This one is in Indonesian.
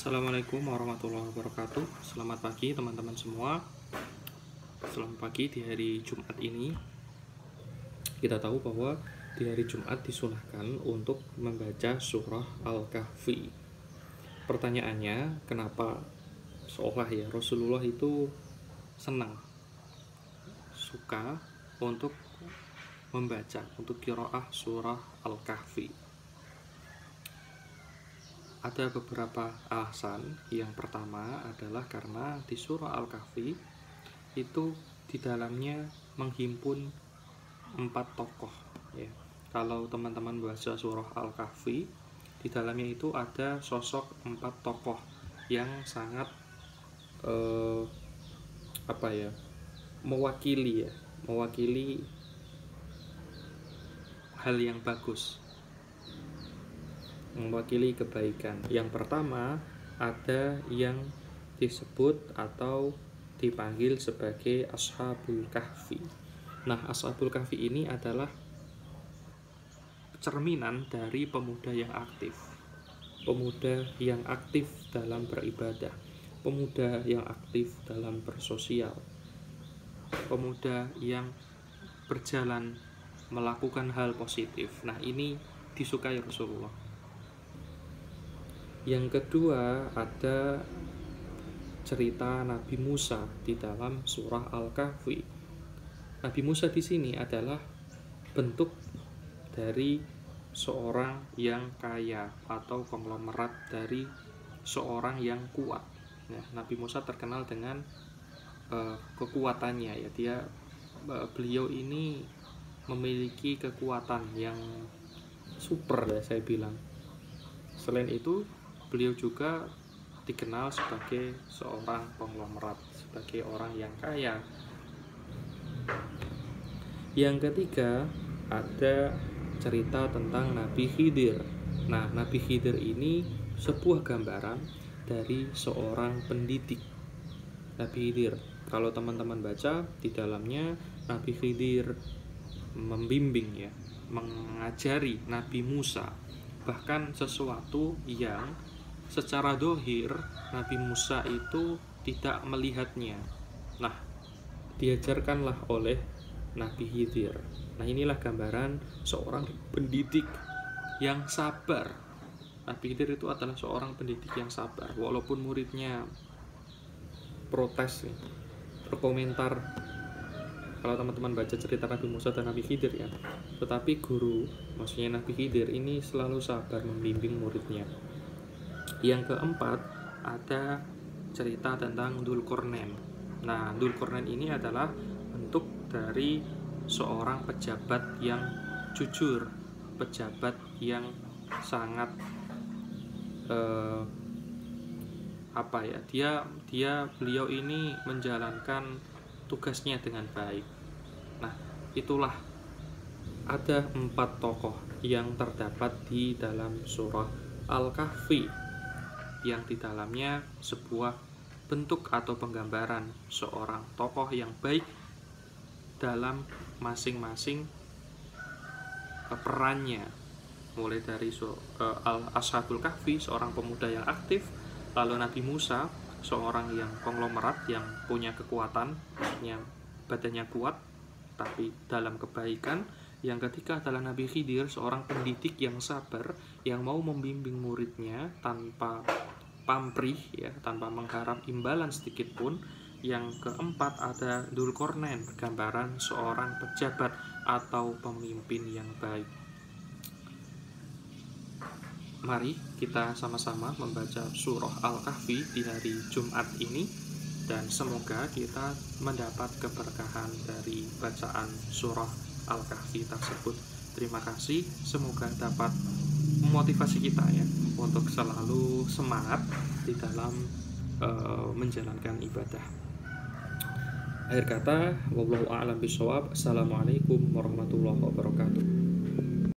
Assalamualaikum warahmatullahi wabarakatuh. Selamat pagi teman-teman semua. Selamat pagi di hari Jumat ini. Kita tahu bahwa di hari Jumat disunahkan untuk membaca surah Al-Kahfi. Pertanyaannya, kenapa seolah ya Rasulullah itu senang, suka untuk membaca, untuk qiraah surah Al-Kahfi? Ada beberapa alasan. Yang pertama adalah karena di surah Al-Kahfi itu di dalamnya menghimpun 4 tokoh ya. Kalau teman-teman baca surah Al-Kahfi, di dalamnya itu ada sosok 4 tokoh yang sangat mewakili hal yang bagus, mewakili kebaikan. Yang pertama ada yang disebut atau dipanggil sebagai Ashabul Kahfi. Nah, Ashabul Kahfi ini adalah cerminan dari pemuda yang aktif, pemuda yang aktif dalam beribadah, pemuda yang aktif dalam bersosial, pemuda yang berjalan melakukan hal positif. Nah, ini disukai Rasulullah. Yang kedua ada cerita Nabi Musa di dalam surah Al-Kahfi. Nabi Musa di sini adalah bentuk dari seorang yang kaya atau konglomerat dari seorang yang kuat. Nah, Nabi Musa terkenal dengan kekuatannya ya. Beliau ini memiliki kekuatan yang super ya, saya bilang. Selain itu, beliau juga dikenal sebagai seorang konglomerat, sebagai orang yang kaya. Yang ketiga ada cerita tentang Nabi Khidir. Nah, Nabi Khidir ini sebuah gambaran dari seorang pendidik. Nabi Khidir, kalau teman-teman baca di dalamnya, Nabi Khidir membimbing ya, mengajari Nabi Musa bahkan sesuatu yang secara dohir Nabi Musa itu tidak melihatnya. Nah, diajarkanlah oleh Nabi Khidir. Nah, inilah gambaran seorang pendidik yang sabar. Nabi Khidir itu adalah seorang pendidik yang sabar, walaupun muridnya protes, berkomentar. Kalau teman-teman baca cerita Nabi Musa dan Nabi Khidir ya, tetapi guru, maksudnya Nabi Khidir ini selalu sabar membimbing muridnya. Yang keempat ada cerita tentang Dzulqarnain. Nah, Dzulqarnain ini adalah bentuk dari seorang pejabat yang jujur, pejabat yang sangat beliau ini menjalankan tugasnya dengan baik. Nah, itulah ada 4 tokoh yang terdapat di dalam surah Al-Kahfi, yang di dalamnya sebuah bentuk atau penggambaran seorang tokoh yang baik dalam masing-masing perannya, mulai dari Ashabul Kahfi, seorang pemuda yang aktif, lalu Nabi Musa, seorang yang konglomerat yang punya kekuatan, maksudnya badannya kuat tapi dalam kebaikan. Yang ketiga adalah Nabi Khidir, seorang pendidik yang sabar, yang mau membimbing muridnya tanpa pamrih ya, tanpa mengharap imbalan sedikit pun. Yang keempat ada Dzulqarnain, gambaran seorang pejabat atau pemimpin yang baik. Mari kita sama-sama membaca surah Al-Kahfi di hari Jumat ini, dan semoga kita mendapat keberkahan dari bacaan surah Al-Kahfi tersebut. Terima kasih, semoga dapat memotivasi kita ya untuk selalu semangat di dalam menjalankan ibadah. Akhir kata, wallahu a'lam bishawab. Assalamualaikum warahmatullahi wabarakatuh.